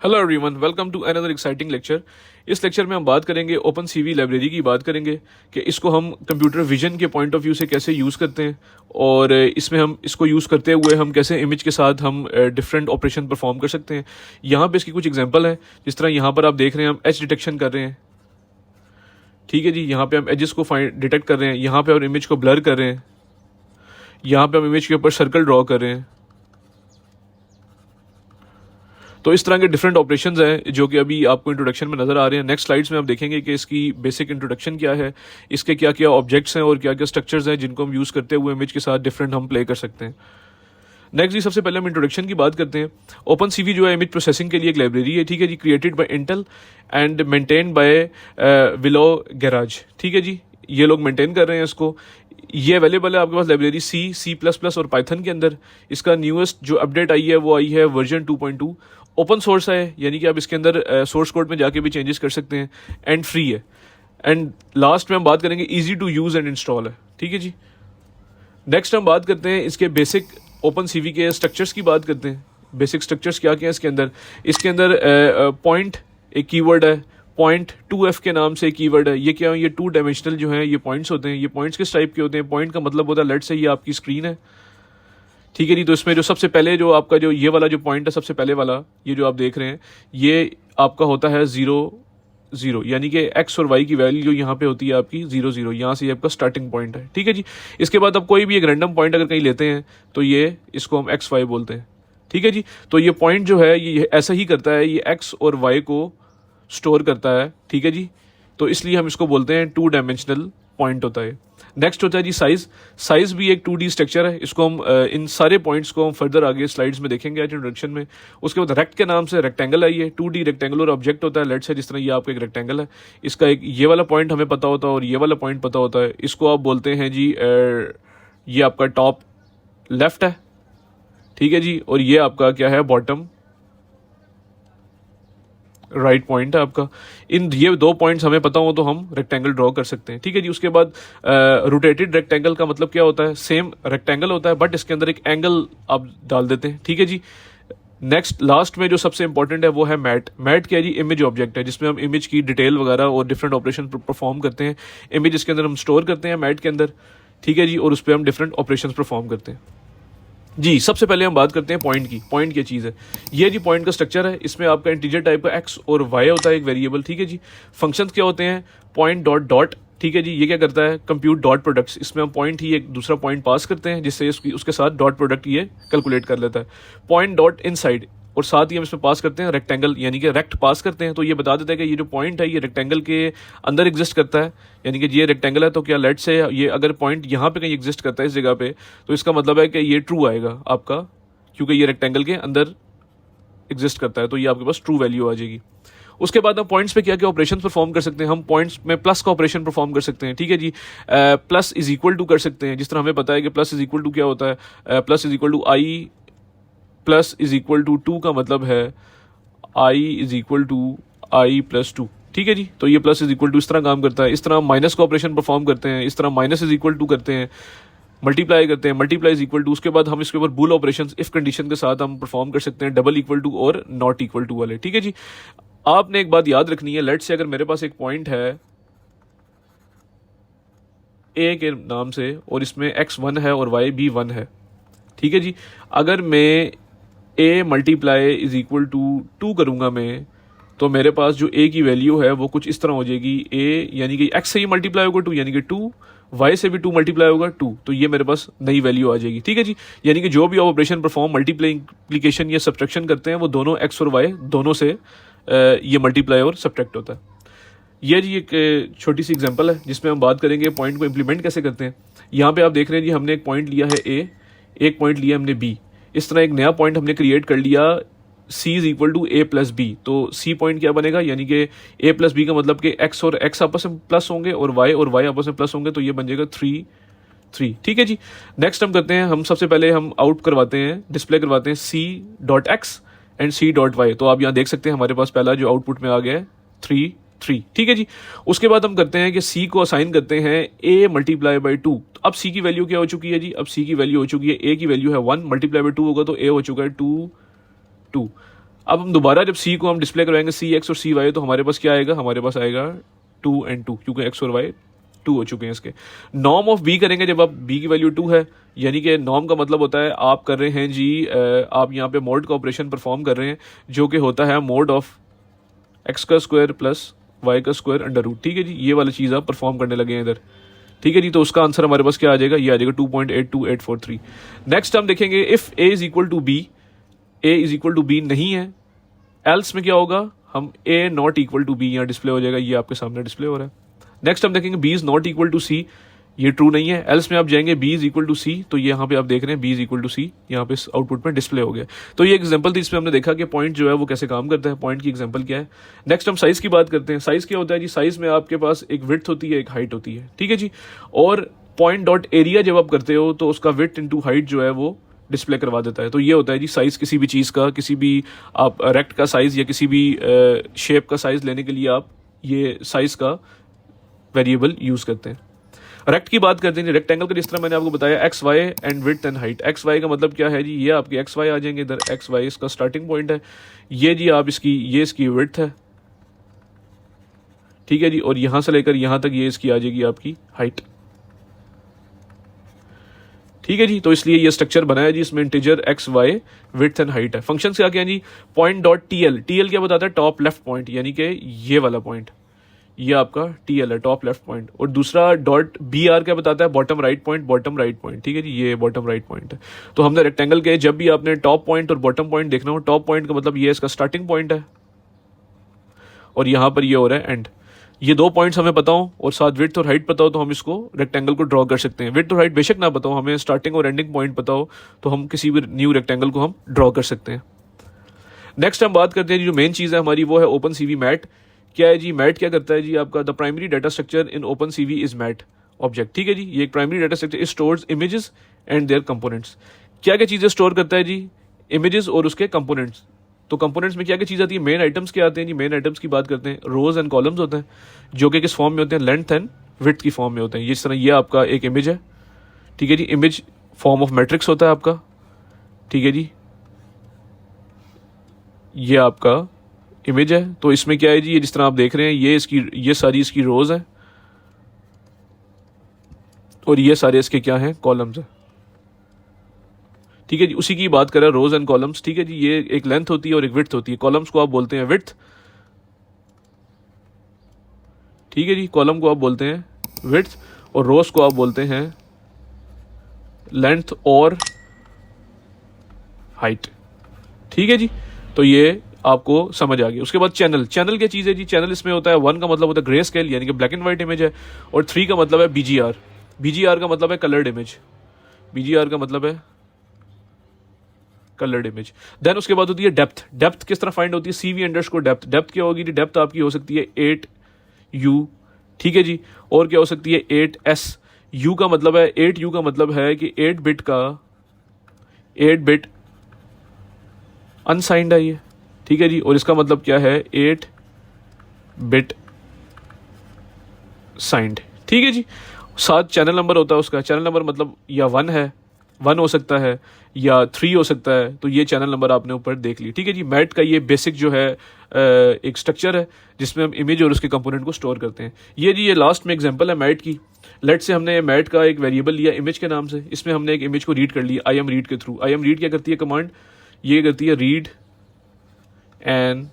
Hello everyone, welcome to another exciting lecture. इस lecture में हम बात करेंगे ओपन सीवी लाइब्रेरी की बात करेंगे कि इसको हम कंप्यूटर विजन के पॉइंट ऑफ व्यू से कैसे यूज़ करते हैं और इसमें हम इसको यूज़ करते हुए हम कैसे इमेज के साथ हम डिफरेंट ऑपरेशन परफॉर्म कर सकते हैं। यहाँ पे इसकी कुछ एग्जांपल है। जिस तरह यहाँ पर आप देख रहे हैं हम एज डिटेक्शन कर रहे हैं, ठीक है जी। यहाँ पे हम एजेस को डिटेक्ट कर रहे हैं, यहाँ पे और इमेज को ब्लर कर रहे हैं, यहाँ पे हम इमेज के ऊपर सर्कल ड्रॉ कर रहे हैं। तो इस तरह के डिफरेंट ऑपरेशंस हैं जो कि अभी आपको इंट्रोडक्शन में नजर आ रहे हैं। नेक्स्ट स्लाइड्स में आप देखेंगे कि इसकी बेसिक इंट्रोडक्शन क्या है, इसके क्या क्या ऑब्जेक्ट्स हैं और क्या क्या स्ट्रक्चर्स हैं जिनको हम यूज़ करते हुए इमेज के साथ डिफरेंट हम प्ले कर सकते हैं। नेक्स्ट जी, सबसे पहले हम इंट्रोडक्शन की बात करते हैं। ओपन सीवी जो है इमेज प्रोसेसिंग के लिए एक लाइब्रेरी है, ठीक है जी, created by Intel and maintain by Willow Garage, ठीक है जी। ये लोग मेंटेन कर रहे हैं इसको। ये अवेलेबल है आपके पास लाइब्रेरी C++ और पाइथन के अंदर। इसका न्यूएस्ट जो अपडेट आई है वो आई है वर्जन 2.2। ओपन सोर्स है, यानी कि आप इसके अंदर सोर्स कोड में जाके भी चेंजेस कर सकते हैं, एंड फ्री है। एंड लास्ट में हम बात करेंगे easy to use and install है, ठीक है जी। नेक्स्ट हम बात करते हैं इसके बेसिक ओपन सीवी के स्ट्रक्चर्स की बात करते हैं। बेसिक स्ट्रक्चर्स क्या क्या है इसके अंदर। इसके अंदर पॉइंट एक कीवर्ड है, पॉइंट 2F के नाम से कीवर्ड है। ये क्या है, ये 2 डायमेंशनल जो हैं ये पॉइंट्स होते हैं। ये पॉइंट्स किस टाइप के होते हैं, पॉइंट का मतलब होता है लेट से ये आपकी स्क्रीन है, ठीक है जी। तो इसमें जो सबसे पहले जो आपका जो ये वाला जो पॉइंट है सबसे पहले वाला, ये जो आप देख रहे हैं ये आपका होता है 0 0, यानी कि एक्स और वाई की वैल्यू यहाँ पे होती है आपकी 0 0। यहाँ से ये आपका स्टार्टिंग पॉइंट है, ठीक है जी। इसके बाद आप कोई भी एक रैंडम पॉइंट अगर कहीं लेते हैं तो ये इसको हम XY बोलते हैं, ठीक है जी। तो ये पॉइंट जो है ये ऐसा ही करता है, ये X और Y को स्टोर करता है, ठीक है जी। तो इसलिए हम इसको बोलते हैं 2 डायमेंशनल पॉइंट होता है। नेक्स्ट होता है जी साइज। साइज भी एक 2D स्ट्रक्चर है। इसको हम इन सारे पॉइंट्स को हम फर्दर आगे स्लाइड्स में देखेंगे आज इंट्रोडक्शन में। उसके बाद रेक्ट के नाम से रेक्टेंगल है, ये 2D रेक्टेंगुलर ऑब्जेक्ट होता है। लेट्स से जिस तरह ये आपका एक रेक्टेंगल है, इसका एक ये वाला पॉइंट हमें पता होता है और ये वाला पॉइंट पता होता है। इसको आप बोलते हैं जी ये आपका टॉप लेफ्ट है, ठीक है जी, और ये आपका क्या है बॉटम राइट पॉइंट है आपका। इन ये 2 पॉइंट्स हमें पता हो तो हम रेक्टेंगल ड्रॉ कर सकते हैं, ठीक है जी। उसके बाद रोटेटेड रेक्टेंगल का मतलब क्या होता है, सेम रेक्टेंगल होता है बट इसके अंदर एक एंगल आप डाल देते हैं, ठीक है जी। नेक्स्ट लास्ट में जो सबसे इंपॉर्टेंट है वो है मैट। मैट क्या है जी, इमेज ऑब्जेक्ट है जिसमें हम इमेज की डिटेल वगैरह और डिफरेंट ऑपरेशन परफॉर्म करते हैं। इमेज इसके अंदर हम स्टोर करते हैं मैट के अंदर, ठीक है जी, और उस पर हम डिफरेंट ऑपरेशन परफॉर्म करते हैं जी। सबसे पहले हम बात करते हैं पॉइंट की। पॉइंट क्या चीज़ है, ये जी पॉइंट का स्ट्रक्चर है। इसमें आपका इंटीजर टाइप का एक्स और वाई होता है, एक वेरिएबल, ठीक है जी। फंक्शंस क्या होते हैं, पॉइंट डॉट डॉट, ठीक है जी। ये क्या करता है, कंप्यूट डॉट प्रोडक्ट्स। इसमें हम पॉइंट ही एक दूसरा पॉइंट पास करते हैं जिससे उसके साथ डॉट प्रोडक्ट ये कैलकुलेट कर लेता है। पॉइंट डॉट इनसाइड, और साथ ही हम इसमें पास करते हैं रेक्टेंगल, यानी कि रेक्ट पास करते हैं। तो ये बता देता है कि ये जो पॉइंट है ये रेक्टेंगल के अंदर एग्जिस्ट करता है, यानी कि ये रेक्टेंगल है तो क्या लेट से ये अगर पॉइंट यहाँ पे कहीं एग्जिस्ट करता है इस जगह पे, तो इसका मतलब है कि ये ट्रू आएगा आपका, क्योंकि ये रेक्टेंगल के अंदर एग्जिस्ट करता है, तो ये आपके पास ट्रू वैल्यू आ जाएगी। उसके बाद हम पॉइंट्स पे क्या क्या ऑपरेशन परफॉर्म कर सकते हैं। हम पॉइंट्स में प्लस का ऑपरेशन परफॉर्म कर सकते हैं, ठीक है जी। प्लस इज इक्वल टू कर सकते हैं, जिस तरह हमें पता है कि प्लस इज इक्वल टू क्या होता है, plus is equal to I plus is equal to 2 का मतलब है I is equal to I plus 2, ठीक है जी। तो ये प्लस इज इक्वल टू इस तरह काम करता है। इस तरह माइनस का ऑपरेशन परफॉर्म करते हैं, इस तरह माइनस इज इक्वल टू करते हैं, मल्टीप्लाई करते हैं, मल्टीप्लाई इज इक्वल टू। उसके बाद हम इसके ऊपर बूल ऑपरेशन इफ कंडीशन के साथ हम परफॉर्म कर सकते हैं, डबल इक्वल टू और नॉट इक्वल टू वाले, ठीक है जी। आपने एक बात याद रखनी है, लेट से अगर मेरे पास एक पॉइंट है ए के नाम से और इसमें x 1 है और y भी 1 है, ठीक है जी। अगर मैं a multiply is equal to 2 करूंगा मैं, तो मेरे पास जो a की वैल्यू है वो कुछ इस तरह हो जाएगी। a यानी कि x से ही मल्टीप्लाई होगा 2, यानी कि 2, y से भी 2 मल्टीप्लाई होगा 2, तो ये मेरे पास नई वैल्यू आ जाएगी, ठीक है जी। यानी कि जो भी आप ऑपरेशन परफॉर्म मल्टीप्लिकेशन या सब्ट्रैक्शन करते हैं वो दोनों x और y दोनों से ये मल्टीप्लाई और सब्ट्रैक्ट होता है। ये जी एक छोटी सी एग्जांपल है जिसमें हम बात करेंगे पॉइंट को इंप्लीमेंट कैसे करते हैं। यहाँ पे आप देख रहे हैं जी, हमने एक पॉइंट लिया है a, एक पॉइंट लिया हमने b। इस तरह एक नया पॉइंट हमने क्रिएट कर लिया c is equal to a plus b. तो c पॉइंट क्या बनेगा, यानी कि a प्लस बी का मतलब कि x और x आपस में प्लस होंगे और y आपस में प्लस होंगे, तो ये बन जाएगा 3 3, ठीक है जी। नेक्स्ट हम करते हैं, हम सबसे पहले हम आउट करवाते हैं, डिस्प्ले करवाते हैं c dot x and c dot y. तो आप यहाँ देख सकते हैं हमारे पास पहला जो आउटपुट में आ गया है 3 3, ठीक है जी। उसके बाद हम करते हैं कि c को असाइन करते हैं a मल्टीप्लाई बाई 2। तो अब c की वैल्यू क्या हो चुकी है जी, अब c की वैल्यू हो चुकी है, a की वैल्यू है 1 मल्टीप्लाई बाई 2 होगा तो a हो चुका है 2 2। अब हम दोबारा जब सी को हम डिस्प्ले करवाएंगे सी एक्स और सी वाई, तो हमारे पास क्या आएगा, हमारे पास आएगा 2 and 2, क्योंकि एक्स और वाई 2 हो चुके हैं इसके। नॉर्म ऑफ बी करेंगे जब आप बी की वैल्यू 2 है, यानी कि नॉर्म का मतलब होता है आप कर रहे हैं जी आप यहाँ पे मोड का ऑपरेशन परफॉर्म कर रहे हैं, जो कि होता है मोड ऑफ एक्स का स्क्वायर प्लस वाई का स्क्वायर अंडर रूट। ठीक है जी, ये वाली चीज़ आप परफॉर्म करने लगे हैं इधर। ठीक है जी, तो उसका आंसर हमारे पास क्या आ जाएगा, ये आ जाएगा 2.82843। नेक्स्ट हम देखेंगे if a is equal to b, a is equal to b नहीं है, एल्स में क्या होगा, हम a not equal to b यहाँ डिस्प्ले हो जाएगा, ये आपके सामने डिस्प्ले हो रहा है। नेक्स्ट हम देखेंगे B is not equal to C, ये ट्रू नहीं है। एल्स में आप जाएंगे B is equal to C, तो ये यहाँ पे आप देख रहे हैं B is equal to C यहाँ पे आउटपुट में डिस्प्ले हो गया। तो ये एग्जांपल थी, इसमें हमने देखा कि पॉइंट जो है वो कैसे काम करता है, पॉइंट की एग्जांपल क्या है। नेक्स्ट हम साइज की बात करते हैं। साइज क्या होता है जी, साइज में आपके पास एक विड्थ होती है, एक हाइट होती है। ठीक है जी, और पॉइंट डॉट एरिया जब आप करते हो तो उसका विड्थ इंटू हाइट जो है वो डिस्प्ले करवा देता है। तो ये होता है जी साइज किसी भी चीज़ का, किसी भी आप रेक्ट का साइज या किसी भी शेप का साइज लेने के लिए आप ये साइज का वेरिएबल यूज करते हैं। रेक्ट की बात करते हैं, रेक्टेंगल का जिस तरह मैंने आपको बताया x y and width and height. X y का मतलब क्या है जी, ये आपके एक्स वाई आ जाएंगे इधर, एक्स वाई इसका स्टार्टिंग पॉइंट है, ये जी आप इसकी, ये इसकी विड्थ है। ठीक है जी, और यहां से लेकर यहां तक ये इसकी आ जाएगी आपकी हाइट। ठीक है जी, तो इसलिए ये स्ट्रक्चर बनाया जी, इसमें integer x y width and height है। फंक्शन क्या क्या है जी, पॉइंट डॉट टीएल, टीएल क्या बताता है, टॉप लेफ्ट पॉइंट, यानी कि ये वाला पॉइंट, ये आपका टीएल है, टॉप लेफ्ट पॉइंट। और दूसरा डॉट बी आर क्या बताता है, bottom right point, bottom right point. ठीक है जी, ये बॉटम राइट पॉइंट है। तो हमने रेक्टेंगल के जब भी आपने टॉप पॉइंट और बॉटम पॉइंट देखना हो, टॉप पॉइंट का मतलब ये इसका स्टार्टिंग पॉइंट है और यहां पर ये हो रहा है एंड। ये दो पॉइंट्स हमें पता हो और साथ विड्थ और हाइट पता हो तो हम इसको रेक्टेंगल को ड्रॉ कर सकते हैं। विड्थ और हाइट बेशक ना पता हो, हमें स्टार्टिंग और एंडिंग पॉइंट पता हो तो हम किसी भी न्यू रेक्टेंगल को हम ड्रॉ कर सकते हैं। नेक्स्ट हम बात करते हैं जो मेन चीज़ है हमारी, वो है ओपन सीवी मैट। क्या है जी, मैट क्या करता है जी आपका, the primary data structure in OpenCV is mat object. ठीक है जी, ये एक primary data structure is stores images and their components. क्या क्या चीज़ें स्टोर करता है जी, इमेजेस और उसके कंपोनेंट्स। तो कंपोनेंट्स में क्या क्या चीज़ आती है, मेन आइटम्स क्या आते हैं जी, मेन आइटम्स की बात करते हैं, रोज एंड कॉलम्स होते हैं जो कि किस फॉर्म में होते हैं, लेंथ एंड विड्थ की फॉर्म में होते हैं। इस तरह ये आपका एक इमेज है। ठीक है जी, इमेज फॉर्म ऑफ मैट्रिक्स होता है आपका। ठीक है जी, ये आपका इमेज है। तो इसमें क्या है जी, ये जिस तरह आप देख रहे हैं, ये सारी इसकी रोज है और ये सारे इसके क्या हैं, कॉलम्स है। ठीक है जी, उसी की बात करें रोज एंड कॉलम्स। ठीक है जी, ये एक लेंथ होती है और एक विड्थ होती है। कॉलम्स को आप बोलते हैं विड्थ। ठीक है जी, कॉलम को आप बोलते हैं विड्थ और रोज को आप बोलते हैं लेंथ और हाइट। ठीक है जी, तो ये आपको समझ आ गया। उसके बाद चैनल, चैनल क्या चीज़ है जी, चैनल इसमें होता है 1 का मतलब होता है ग्रे स्केल यानी कि ब्लैक एंड व्हाइट इमेज है, और 3 का मतलब है बीजीआर। बीजीआर का मतलब है कलर्ड इमेज, बीजीआर का मतलब है कलर्ड इमेज। देन उसके बाद होती है डेप्थ। डेप्थ किस तरह फाइंड होती है, CV अंडरस्कोर डेप्थ। डेप्थ क्या होगी, डेप्थ आपकी हो सकती है 8U। ठीक है जी, और क्या हो सकती है 8S। U का मतलब है 8U का मतलब है कि 8 बिट अनसाइंड है ये। ठीक है जी, और इसका मतलब क्या है 8 बिट साइंड। ठीक है जी, साथ चैनल नंबर होता है उसका। चैनल नंबर मतलब या 1 है, 1 हो सकता है या 3 हो सकता है। तो ये चैनल नंबर आपने ऊपर देख ली। ठीक है जी, मैट का ये बेसिक जो है एक स्ट्रक्चर है जिसमें हम इमेज और उसके कंपोनेंट को स्टोर करते हैं। ये लास्ट में एग्जांपल है मैट की। लेट से हमने मैट का एक वेरिएबल लिया इमेज के नाम से, इसमें हमने एक इमेज को रीड कर लिया आई एम रीड के थ्रू। आई एम रीड क्या करती है कमांड, ये करती है रीड एन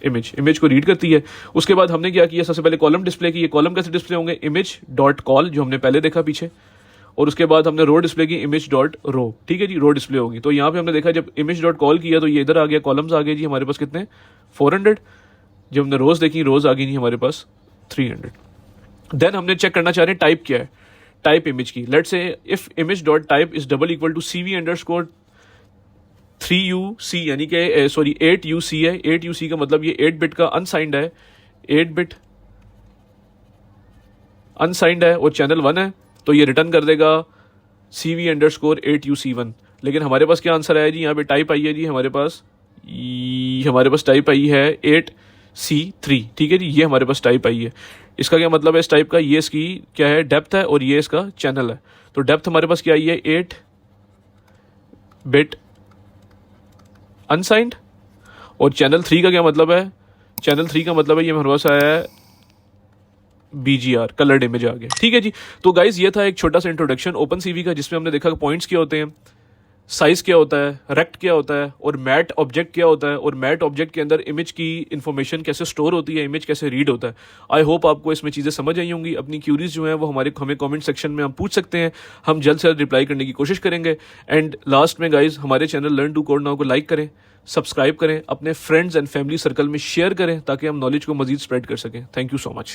इमेज को रीड करती है। उसके बाद हमने क्या किया, सबसे पहले कॉलम डिस्प्ले की। कॉलम कैसे डिस्प्ले होंगे, इमेज डॉट कॉल जो हमने पहले देखा पीछे, और उसके बाद हमने रो डिस्प्ले की इमेज डॉट रो। ठीक है जी, रो डिस्प्ले होगी। तो यहाँ पे हमने देखा जब इमेज डॉट कॉल किया तो ये इधर आ गया, कॉलम्स आ गए जी हमारे पास कितने 400। जब हमने रोज देखी, रोज आ गई जी हमारे पास 300। देन हमने चेक करना चाह रहे हैं टाइप क्या है, टाइप इमेज की। Let say if image dot type is double equal to CV underscore 3UC यानी कि सॉरी 8UC है। 8UC का मतलब ये 8 बिट का अनसाइंड है, 8 बिट अनसाइंड है और चैनल 1 है, तो ये रिटर्न कर देगा CV अंडरस्कोर 8UC1। लेकिन हमारे पास क्या आंसर आया जी, यहाँ पे टाइप आई है जी हमारे पास टाइप आई है 8C3। ठीक है जी, ये हमारे पास टाइप आई है। इसका क्या मतलब है इस टाइप का, ये इसकी क्या है डेप्थ है और ये इसका चैनल है। तो डेप्थ हमारे पास क्या आई है 8 बिट अनसाइंड। और चैनल 3 का क्या मतलब है? चैनल 3 का मतलब है ये मेरे पास आया है BGR, कलर्ड इमेज आ गया। ठीक है जी। तो गाइज ये था एक छोटा सा इंट्रोडक्शन ओपन सीवी का, जिसमें हमने देखा पॉइंट्स क्या होते हैं, साइज क्या होता है, रेक्ट क्या होता है, और मैट ऑब्जेक्ट क्या होता है, और मैट ऑब्जेक्ट के अंदर इमेज की इंफॉर्मेशन कैसे स्टोर होती है, इमेज कैसे रीड होता है। आई होप आपको इसमें चीज़ें समझ आई होंगी। अपनी क्यूरीज जो है वो हमें कमेंट सेक्शन में हम पूछ सकते हैं, हम जल्द से जल्द रिप्लाई करने की कोशिश करेंगे। एंड लास्ट में गाइज हमारे channel learn to code now को लाइक करें, सब्सक्राइब करें, अपने फ्रेंड्स एंड फैमिली सर्कल में शेयर करें, ताकि हम नॉलेज को मजीद स्प्रेड कर सकें। Thank you so much.